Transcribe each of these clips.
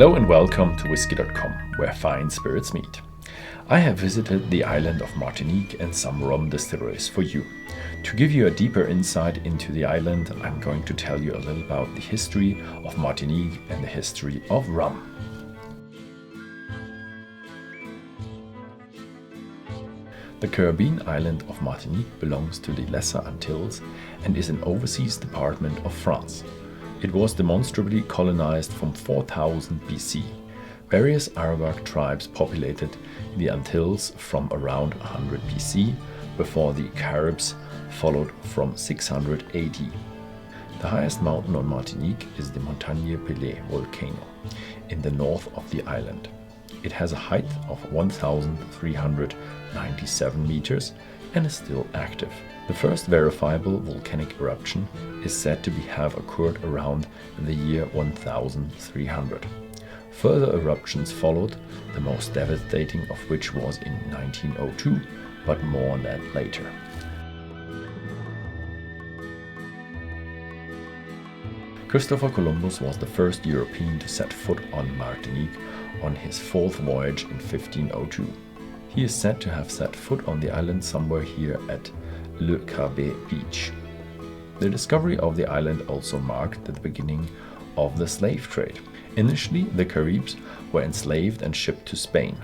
Hello and welcome to Whisky.com, where fine spirits meet. I have visited the island of Martinique and some rum distilleries for you. To give you a deeper insight into the island, I'm going to tell you a little about the history of Martinique and the history of rum. The Caribbean island of Martinique belongs to the Lesser Antilles and is an overseas department of France. It was demonstrably colonized from 4000 BC. Various Arawak tribes populated the Antilles from around 100 BC, before the Caribs followed from 600 AD. The highest mountain on Martinique is the Montage Pelée volcano in the north of the island. It has a height of 1,397 meters and is still active. The first verifiable volcanic eruption is said to have occurred around the year 1300. Further eruptions followed, the most devastating of which was in 1902, but more on that later. Christopher Columbus was the first European to set foot on Martinique on his fourth voyage in 1502. He is said to have set foot on the island somewhere here at Le Carbet beach. The discovery of the island also marked the beginning of the slave trade. Initially, the Caribs were enslaved and shipped to Spain.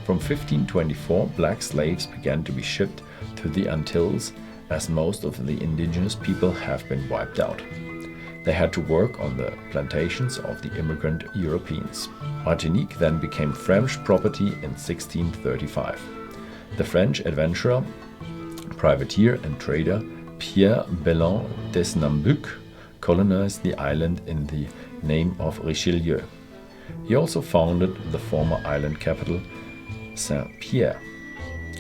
From 1524, black slaves began to be shipped to the Antilles, as most of the indigenous people have been wiped out. They had to work on the plantations of the immigrant Europeans. Martinique then became French property in 1635. The French adventurer, privateer and trader Pierre Belon Desnambuc colonized the island in the name of Richelieu. He also founded the former island capital, Saint-Pierre.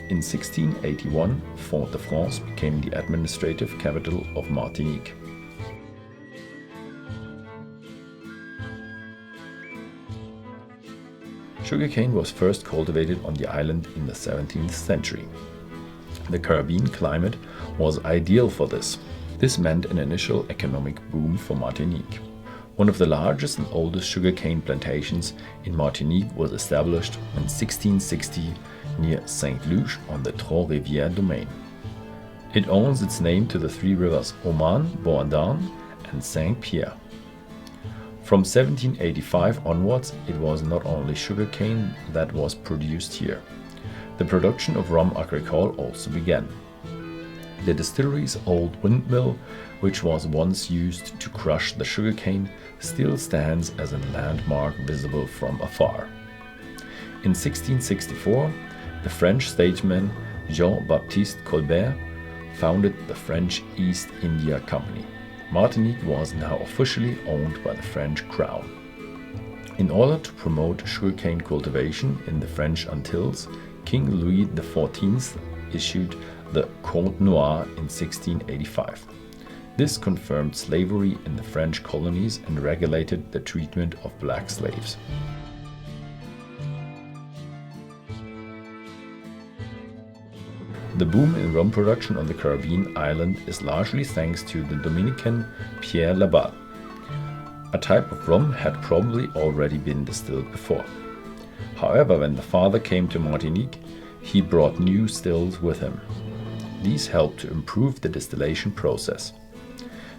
In 1681, Fort-de-France became the administrative capital of Martinique. Sugarcane was first cultivated on the island in the 17th century. The Caribbean climate was ideal for this. This meant an initial economic boom for Martinique. One of the largest and oldest sugarcane plantations in Martinique was established in 1660 near Saint-Luc on the Trois-Rivières domain. It owes its name to the three rivers Oman, Boandan, and Saint-Pierre. From 1785 onwards, it was not only sugarcane that was produced here. The production of rhum agricole also began. The distillery's old windmill, which was once used to crush the sugarcane, still stands as a landmark visible from afar. In 1664, the French statesman Jean-Baptiste Colbert founded the French East India Company. Martinique was now officially owned by the French crown. In order to promote sugarcane cultivation in the French Antilles, King Louis XIV issued the Code Noir in 1685. This confirmed slavery in the French colonies and regulated the treatment of black slaves. The boom in rum production on the Caribbean island is largely thanks to the Dominican Pierre Laval. A type of rum had probably already been distilled before. However, when the father came to Martinique, he brought new stills with him. These helped to improve the distillation process.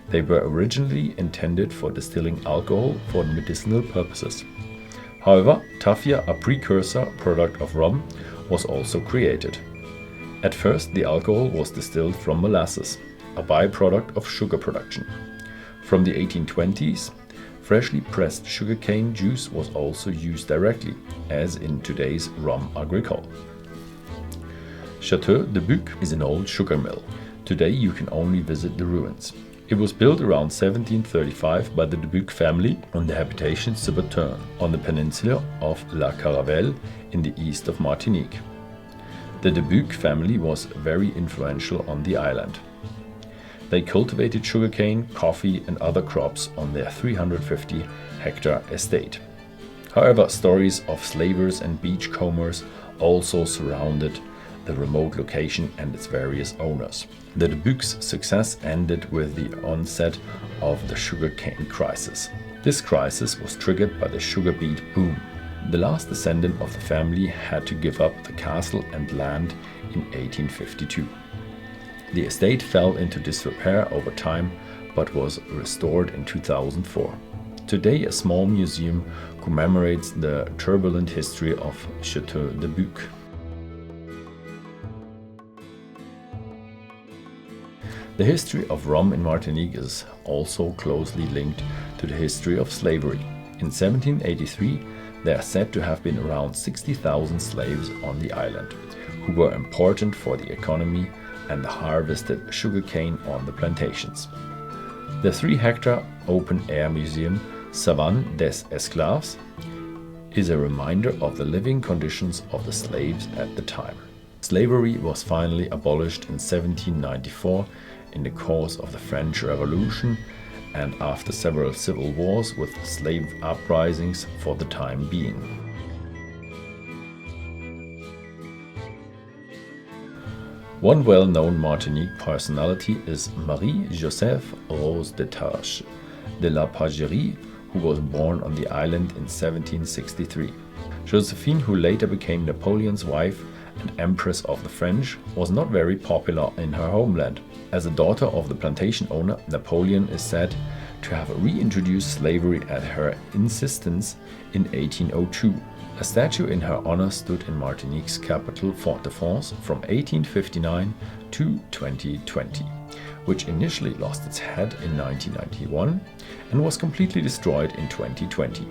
They were originally intended for distilling alcohol for medicinal purposes. However, tafia, a precursor product of rum, was also created. At first, the alcohol was distilled from molasses, a byproduct of sugar production. From the 1820s, freshly pressed sugarcane juice was also used directly, as in today's rhum agricole. Château de Buc is an old sugar mill. Today you can only visit the ruins. It was built around 1735 by the de Buc family on the habitation Subalterne on the peninsula of La Caravelle in the east of Martinique. The de Buc family was very influential on the island. They cultivated sugarcane, coffee and other crops on their 350-hectare estate. However, stories of slavers and beachcombers also surrounded the remote location and its various owners. The Dubuque's success ended with the onset of the sugarcane crisis. This crisis was triggered by the sugar beet boom. The last descendant of the family had to give up the castle and land in 1852. The estate fell into disrepair over time, but was restored in 2004. Today, a small museum commemorates the turbulent history of Chateau Dubuque. The history of rum in Martinique is also closely linked to the history of slavery. In 1783, there are said to have been around 60,000 slaves on the island, who were important for the economy and the harvested sugarcane on the plantations. The 3-hectare open-air museum, Savane des Esclaves, is a reminder of the living conditions of the slaves at the time. Slavery was finally abolished in 1794 in the course of the French Revolution and after several civil wars with slave uprisings for the time being. One well-known Martinique personality is Marie-Joseph Rose de Tarche de la Pagerie, who was born on the island in 1763. Josephine, who later became Napoleon's wife and Empress of the French, was not very popular in her homeland. As a daughter of the plantation owner, Napoleon is said to have reintroduced slavery at her insistence in 1802. A statue in her honor stood in Martinique's capital, Fort-de-France, from 1859 to 2020, which initially lost its head in 1991 and was completely destroyed in 2020.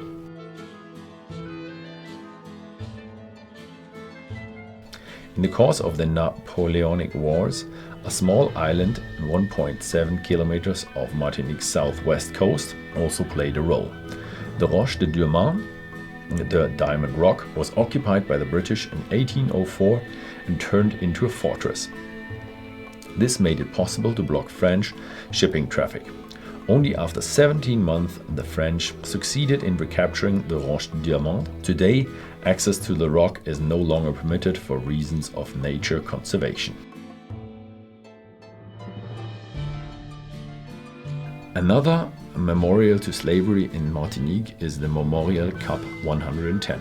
In the course of the Napoleonic Wars, a small island 1.7 kilometers off Martinique's southwest coast also played a role. The Roche de Diamant, the Diamond Rock, was occupied by the British in 1804 and turned into a fortress. This made it possible to block French shipping traffic. Only after 17 months, the French succeeded in recapturing the Roche de Diamant. Today, access to the rock is no longer permitted for reasons of nature conservation. Another memorial to slavery in Martinique is the Memorial Cap 110,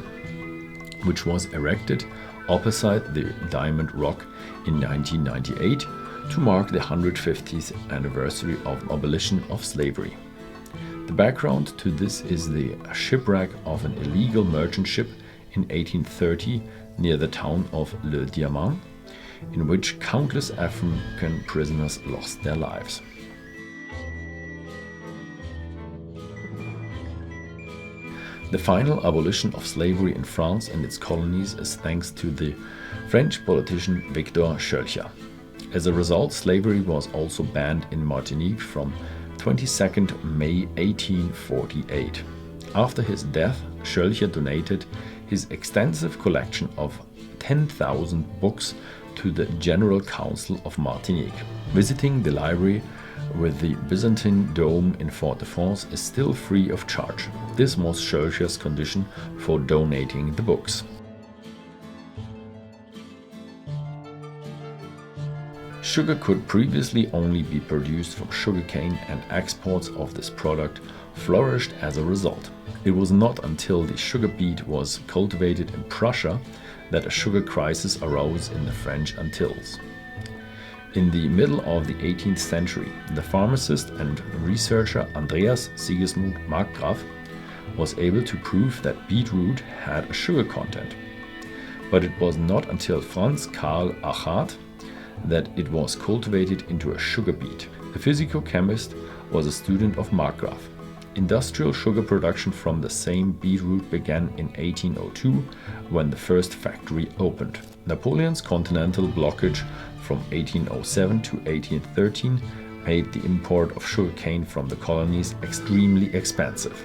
which was erected opposite the Diamond Rock in 1998 to mark the 150th anniversary of abolition of slavery. The background to this is the shipwreck of an illegal merchant ship in 1830 near the town of Le Diamant, in which countless African prisoners lost their lives. The final abolition of slavery in France and its colonies is thanks to the French politician Victor Schœlcher. As a result, slavery was also banned in Martinique from 22nd May 1848. After his death, Schœlcher donated his extensive collection of 10,000 books to the General Council of Martinique. Visiting the library with the Byzantine dome in Fort-de-France is still free of charge. This was Schœlcher's condition for donating the books. Sugar could previously only be produced from sugarcane, and exports of this product flourished as a result. It was not until the sugar beet was cultivated in Prussia that a sugar crisis arose in the French Antilles. In the middle of the 18th century, the pharmacist and researcher Andreas Sigismund Markgraf was able to prove that beetroot had a sugar content. But it was not until Franz Karl Achat that it was cultivated into a sugar beet. The physico-chemist was a student of Markgraf. Industrial sugar production from the same beetroot began in 1802 when the first factory opened. Napoleon's continental blockage from 1807 to 1813 made the import of sugarcane from the colonies extremely expensive.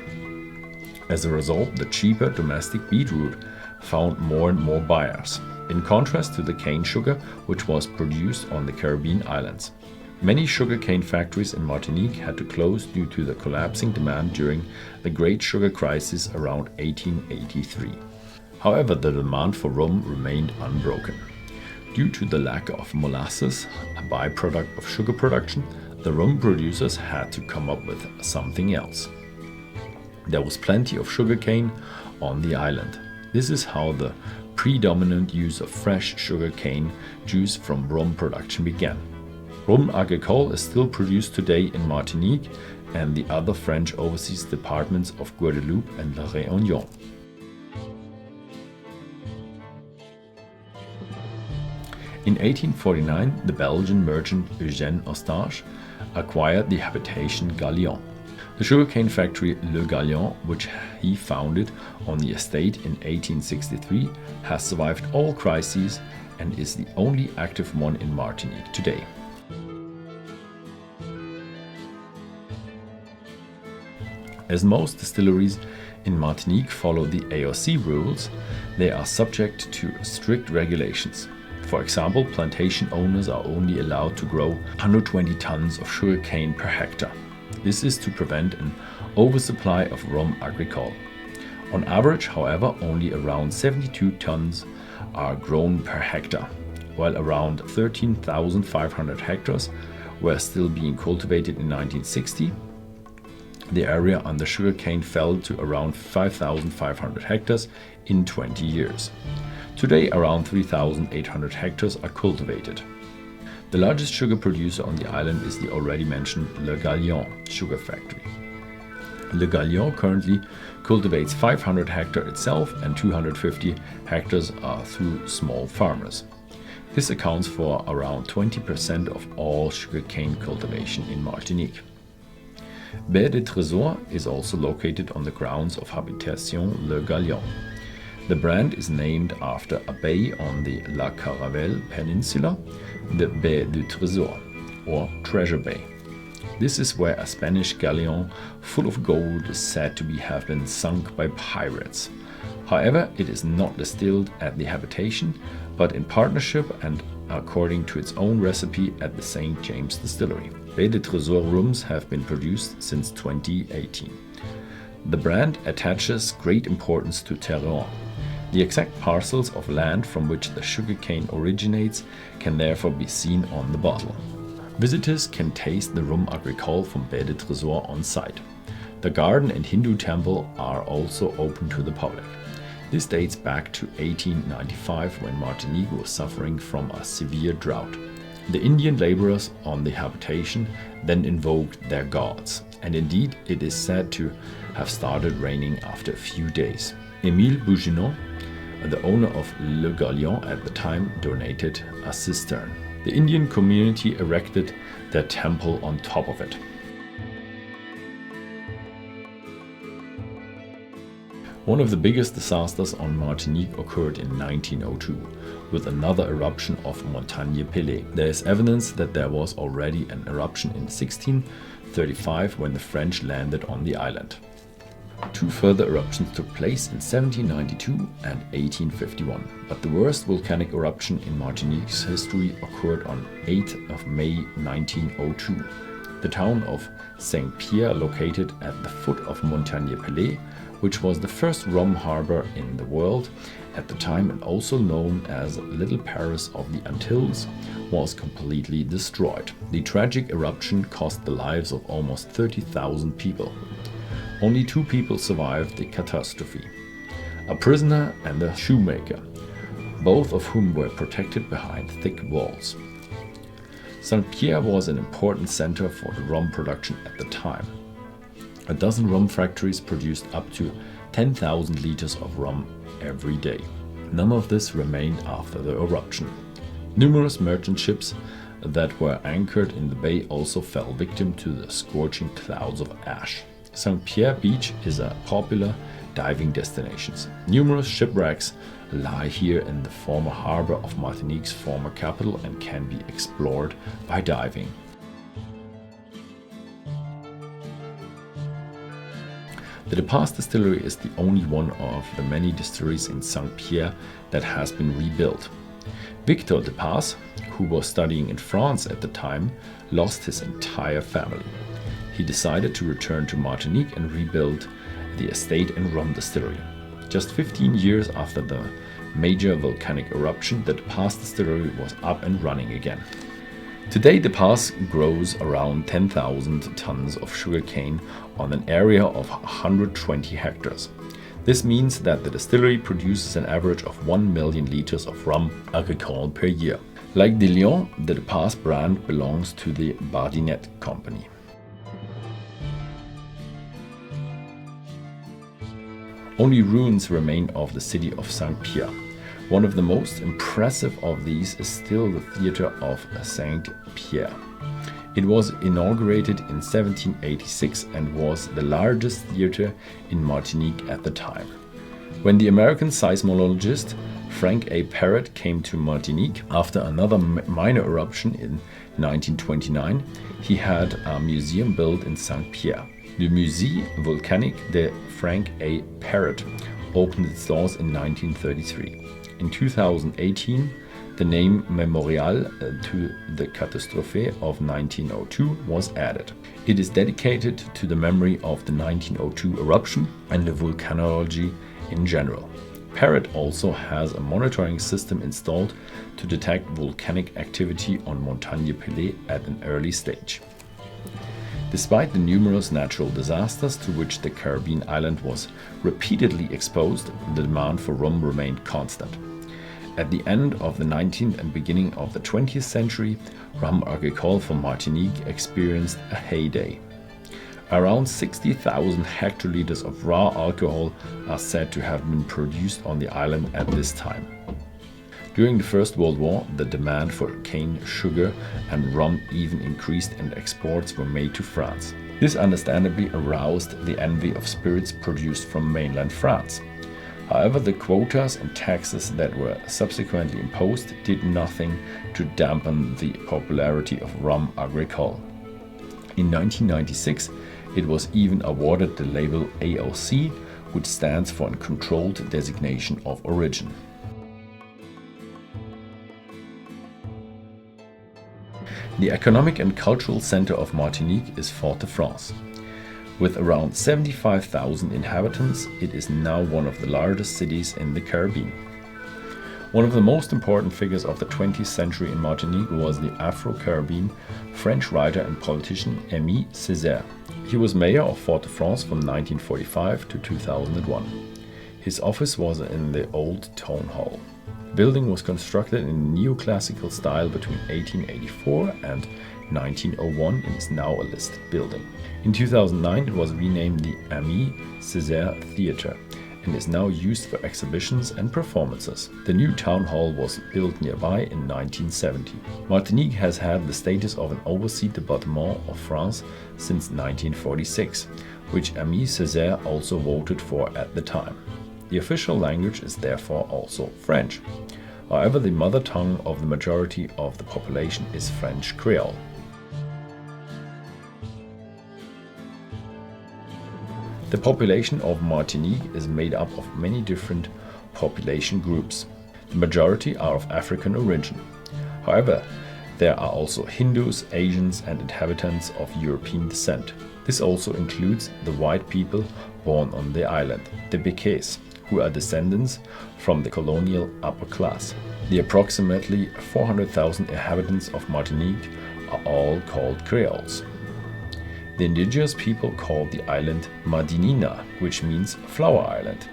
As a result, the cheaper domestic beetroot found more and more buyers, in contrast to the cane sugar which was produced on the Caribbean islands. Many sugarcane factories in Martinique had to close due to the collapsing demand during the Great Sugar Crisis around 1883. However, the demand for rum remained unbroken. Due to the lack of molasses, a byproduct of sugar production, the rum producers had to come up with something else. There was plenty of sugarcane on the island. This is how the predominant use of fresh sugarcane juice from rum production began. Rhum agricole is still produced today in Martinique and the other French overseas departments of Guadeloupe and La Réunion. In 1849, the Belgian merchant Eugène Eustache acquired the habitation Galion. The sugarcane factory Le Galion, which he founded on the estate in 1863, has survived all crises and is the only active one in Martinique today. As most distilleries in Martinique follow the AOC rules, they are subject to strict regulations. For example, plantation owners are only allowed to grow 120 tons of sugarcane per hectare. This is to prevent an oversupply of rhum agricole. On average, however, only around 72 tons are grown per hectare, while around 13,500 hectares were still being cultivated in 1960. The area under sugarcane fell to around 5,500 hectares in 20 years. Today, around 3,800 hectares are cultivated. The largest sugar producer on the island is the already mentioned Le Galion sugar factory. Le Galion currently cultivates 500 hectares itself and 250 hectares are through small farmers. This accounts for around 20% of all sugarcane cultivation in Martinique. Baie de Trésor is also located on the grounds of Habitation Le Galion. The brand is named after a bay on the La Caravelle Peninsula, the Baie de Trésor, or Treasure Bay. This is where a Spanish galleon full of gold is said to have been sunk by pirates. However, it is not distilled at the habitation, but in partnership and according to its own recipe at the St. James Distillery. Baie de Trésor rums have been produced since 2018. The brand attaches great importance to terroir. The exact parcels of land from which the sugarcane originates can therefore be seen on the bottle. Visitors can taste the rhum agricole from Baie de Trésor on site. The garden and Hindu temple are also open to the public. This dates back to 1895 when Martinique was suffering from a severe drought. The Indian laborers on the habitation then invoked their gods, and indeed it is said to have started raining after a few days. Émile Bouginon, the owner of Le Galion at the time, donated a cistern. The Indian community erected their temple on top of it. One of the biggest disasters on Martinique occurred in 1902 with another eruption of Montage Pelée. There is evidence that there was already an eruption in 1635 when the French landed on the island. Two further eruptions took place in 1792 and 1851, but the worst volcanic eruption in Martinique's history occurred on 8th of May 1902. The town of Saint-Pierre, located at the foot of Montage Pelée, which was the first rum harbor in the world at the time and also known as Little Paris of the Antilles, was completely destroyed. The tragic eruption cost the lives of almost 30,000 people. Only 2 people survived the catastrophe: a prisoner and a shoemaker, both of whom were protected behind thick walls. Saint-Pierre was an important center for the rum production at the time. A dozen rum factories produced up to 10,000 liters of rum every day. None of this remained after the eruption. Numerous merchant ships that were anchored in the bay also fell victim to the scorching clouds of ash. Saint-Pierre Beach is a popular diving destination. Numerous shipwrecks lie here in the former harbor of Martinique's former capital and can be explored by diving. The De Pas distillery is the only one of the many distilleries in Saint-Pierre that has been rebuilt. Victor De Pas, who was studying in France at the time, lost his entire family. He decided to return to Martinique and rebuild the estate and rum distillery. Just 15 years after the major volcanic eruption, the Pass distillery was up and running again. Today, the Pass grows around 10,000 tons of sugarcane on an area of 120 hectares. This means that the distillery produces an average of 1 million liters of rhum agricole per year. Like de Lyon, the Pass brand belongs to the Madinina company. Only ruins remain of the city of Saint-Pierre. One of the most impressive of these is still the theatre of Saint-Pierre. It was inaugurated in 1786 and was the largest theatre in Martinique at the time. When the American seismologist Frank A. Parrott came to Martinique after another minor eruption in 1929, he had a museum built in Saint-Pierre. The Musée Volcanique de Frank A. Parrott opened its doors in 1933. In 2018, the name Memorial to the Catastrophe of 1902 was added. It is dedicated to the memory of the 1902 eruption and the volcanology in general. Parrott also has a monitoring system installed to detect volcanic activity on Montage Pelée at an early stage. Despite the numerous natural disasters to which the Caribbean island was repeatedly exposed, the demand for rum remained constant. At the end of the 19th and beginning of the 20th century, rhum agricole for Martinique experienced a heyday. Around 60,000 hectoliters of raw alcohol are said to have been produced on the island at this time. During the First World War, the demand for cane sugar and rum even increased and exports were made to France. This understandably aroused the envy of spirits produced from mainland France. However, the quotas and taxes that were subsequently imposed did nothing to dampen the popularity of rhum agricole. In 1996, it was even awarded the label AOC, which stands for a controlled designation of origin. The economic and cultural center of Martinique is Fort-de-France. With around 75,000 inhabitants, it is now one of the largest cities in the Caribbean. One of the most important figures of the 20th century in Martinique was the Afro-Caribbean French writer and politician Aimé Césaire. He was mayor of Fort-de-France from 1945 to 2001. His office was in the old town hall. The building was constructed in neoclassical style between 1884 and 1901 and is now a listed building. In 2009, it was renamed the Aimé Césaire Theatre and is now used for exhibitions and performances. The new town hall was built nearby in 1970. Martinique has had the status of an overseas département of France since 1946, which Aimé Césaire also voted for at the time. The official language is therefore also French. However, the mother tongue of the majority of the population is French Creole. The population of Martinique is made up of many different population groups. The majority are of African origin. However, there are also Hindus, Asians, and inhabitants of European descent. This also includes the white people born on the island, the Békés, who are descendants from the colonial upper class. The approximately 400,000 inhabitants of Martinique are all called Creoles. The indigenous people called the island Madinina, which means flower island.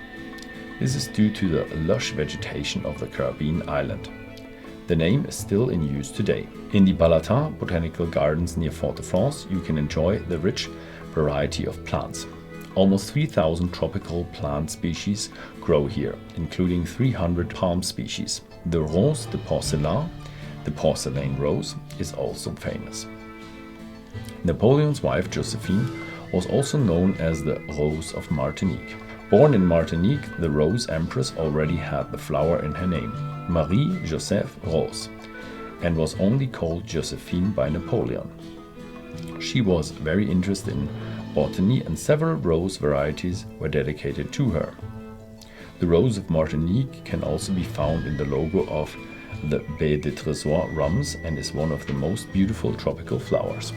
This is due to the lush vegetation of the Caribbean island. The name is still in use today. In the Balatin Botanical Gardens near Fort-de-France, you can enjoy the rich variety of plants. Almost 3,000 tropical plant species grow here, including 300 palm species. The Rose de Porcelain, the porcelain rose, is also famous. Napoleon's wife Josephine was also known as the Rose of Martinique. Born in Martinique, the Rose Empress already had the flower in her name, Marie-Joseph Rose, and was only called Josephine by Napoleon. She was very interested in botany and several rose varieties were dedicated to her. The Rose of Martinique can also be found in the logo of the Baie de Trésor rums and is one of the most beautiful tropical flowers.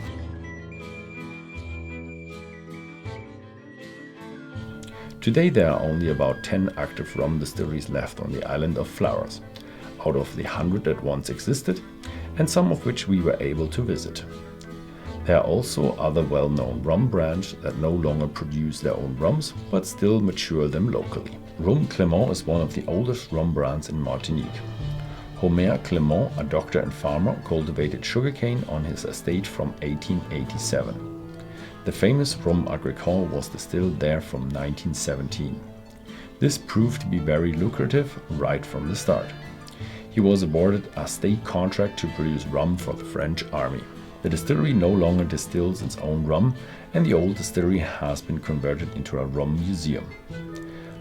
Today there are only about 10 active rum distilleries left on the island of Flowers, out of the 100 that once existed, and some of which we were able to visit. There are also other well-known rum brands that no longer produce their own rums, but still mature them locally. Rhum Clément is one of the oldest rum brands in Martinique. Homer Clément, a doctor and farmer, cultivated sugarcane on his estate from 1887. The famous rhum agricole was distilled there from 1917. This proved to be very lucrative right from the start. He was awarded a state contract to produce rum for the French army. The distillery no longer distills its own rum, and the old distillery has been converted into a rum museum.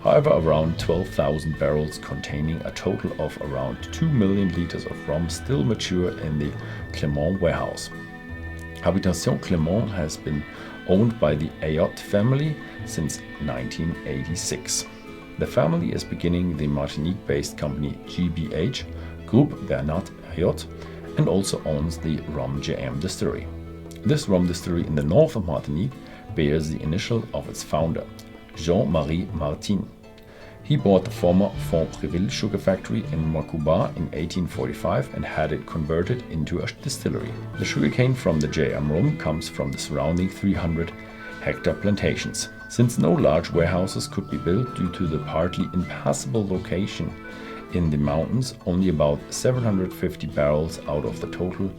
However, around 12,000 barrels containing a total of around 2 million liters of rum still mature in the Clément warehouse. Habitation Clément has been owned by the Ayotte family since 1986. The family is beginning the Martinique-based company GBH, Groupe Bernard Ayotte, and also owns the Rhum JM distillery. This rum distillery in the north of Martinique bears the initial of its founder, Jean-Marie Martin. He bought the former Font-Préville sugar factory in Macouba in 1845 and had it converted into a distillery. The sugarcane from the JM rum comes from the surrounding 300-hectare plantations. Since no large warehouses could be built due to the partly impassable location in the mountains, only about 750 barrels out of the total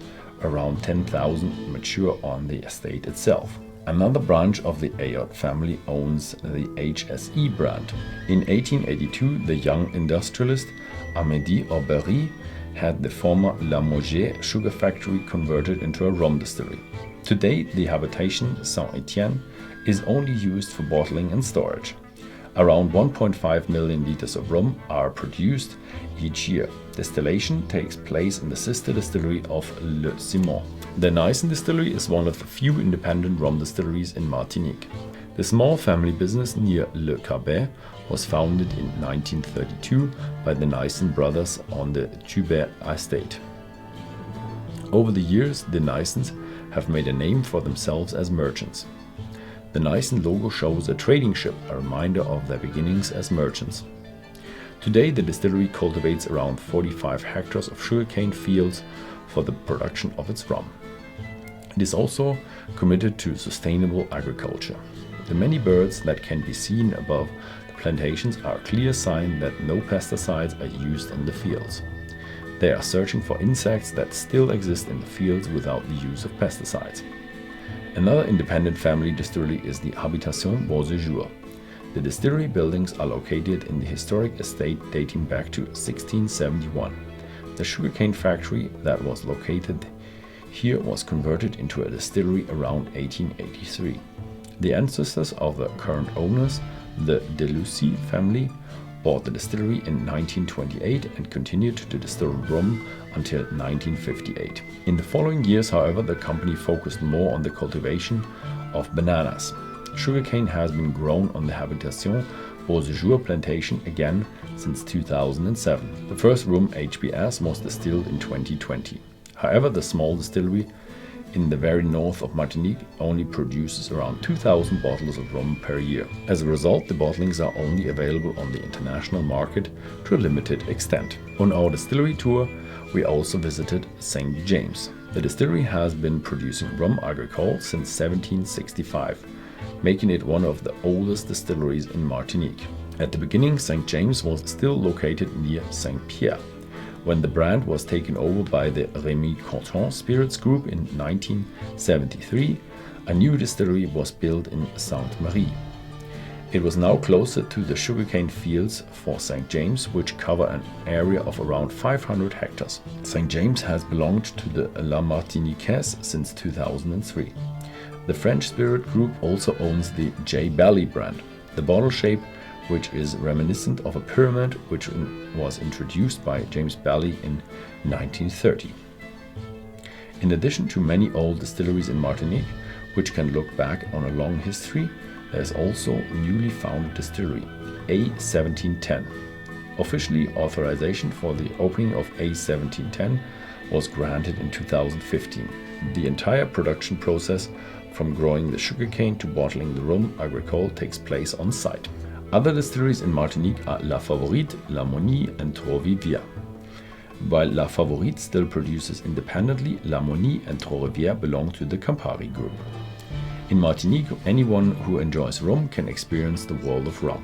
around 10,000 mature on the estate itself. Another branch of the Ayotte family owns the HSE brand. In 1882, the young industrialist Amédée Aubery had the former La Mauger sugar factory converted into a rum distillery. Today, the habitation Saint-Etienne is only used for bottling and storage. Around 1.5 million liters of rum are produced each year. Distillation takes place in the sister distillery of Le Simon. The Nissen distillery is one of the few independent rum distilleries in Martinique. The small family business near Le Carbet was founded in 1932 by the Nissen brothers on the Carbet estate. Over the years, the Nissens have made a name for themselves as merchants. The Nissen logo shows a trading ship, a reminder of their beginnings as merchants. Today, the distillery cultivates around 45 hectares of sugarcane fields for the production of its rum. It is also committed to sustainable agriculture. The many birds that can be seen above the plantations are a clear sign that no pesticides are used in the fields. They are searching for insects that still exist in the fields without the use of pesticides. Another independent family distillery is the Habitation Beauséjour. The distillery buildings are located in the historic estate dating back to 1671. The sugarcane factory that was located here was converted into a distillery around 1883. The ancestors of the current owners, the Delucy family, bought the distillery in 1928 and continued to distill rum until 1958. In the following years, however, the company focused more on the cultivation of bananas. Sugarcane has been grown on the Habitation Beauséjour plantation again since 2007. The first rum HBS was distilled in 2020. However, the small distillery in the very north of Martinique only produces around 2,000 bottles of rum per year. As a result, the bottlings are only available on the international market to a limited extent. On our distillery tour, we also visited St. James. The distillery has been producing rum agricole since 1765, making it one of the oldest distilleries in Martinique. At the beginning, St. James was still located near Saint-Pierre. When the brand was taken over by the Rémy Coton Spirits Group in 1973, a new distillery was built in Sainte-Marie. It was now closer to the sugarcane fields for St. James, which cover an area of around 500 hectares. St. James has belonged to the La Martiniquaise since 2003. The French spirit group also owns the J. Belly brand. The bottle shape, which is reminiscent of a pyramid, which was introduced by James Belly in 1930. In addition to many old distilleries in Martinique, which can look back on a long history, there is also a newly founded distillery, A1710. Officially, authorization for the opening of A1710 was granted in 2015. The entire production process, from growing the sugarcane to bottling the rum agricole, takes place on site. Other distilleries in Martinique are La Favorite, La Monie and Trois-Rivières. While La Favorite still produces independently, La Monie and Trois-Rivières belong to the Campari group. In Martinique, anyone who enjoys rum can experience the world of rum.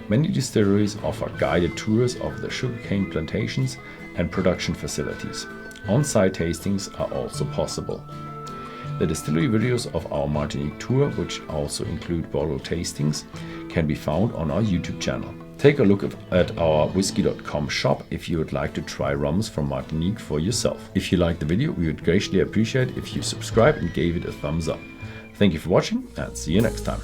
Many distilleries offer guided tours of the sugarcane plantations and production facilities. On-site tastings are also possible. The distillery videos of our Martinique tour, which also include bottle tastings, can be found on our YouTube channel. Take a look at our Whisky.com shop if you would like to try rums from Martinique for yourself. If you liked the video, we would greatly appreciate if you subscribe and gave it a thumbs up. Thank you for watching and see you next time.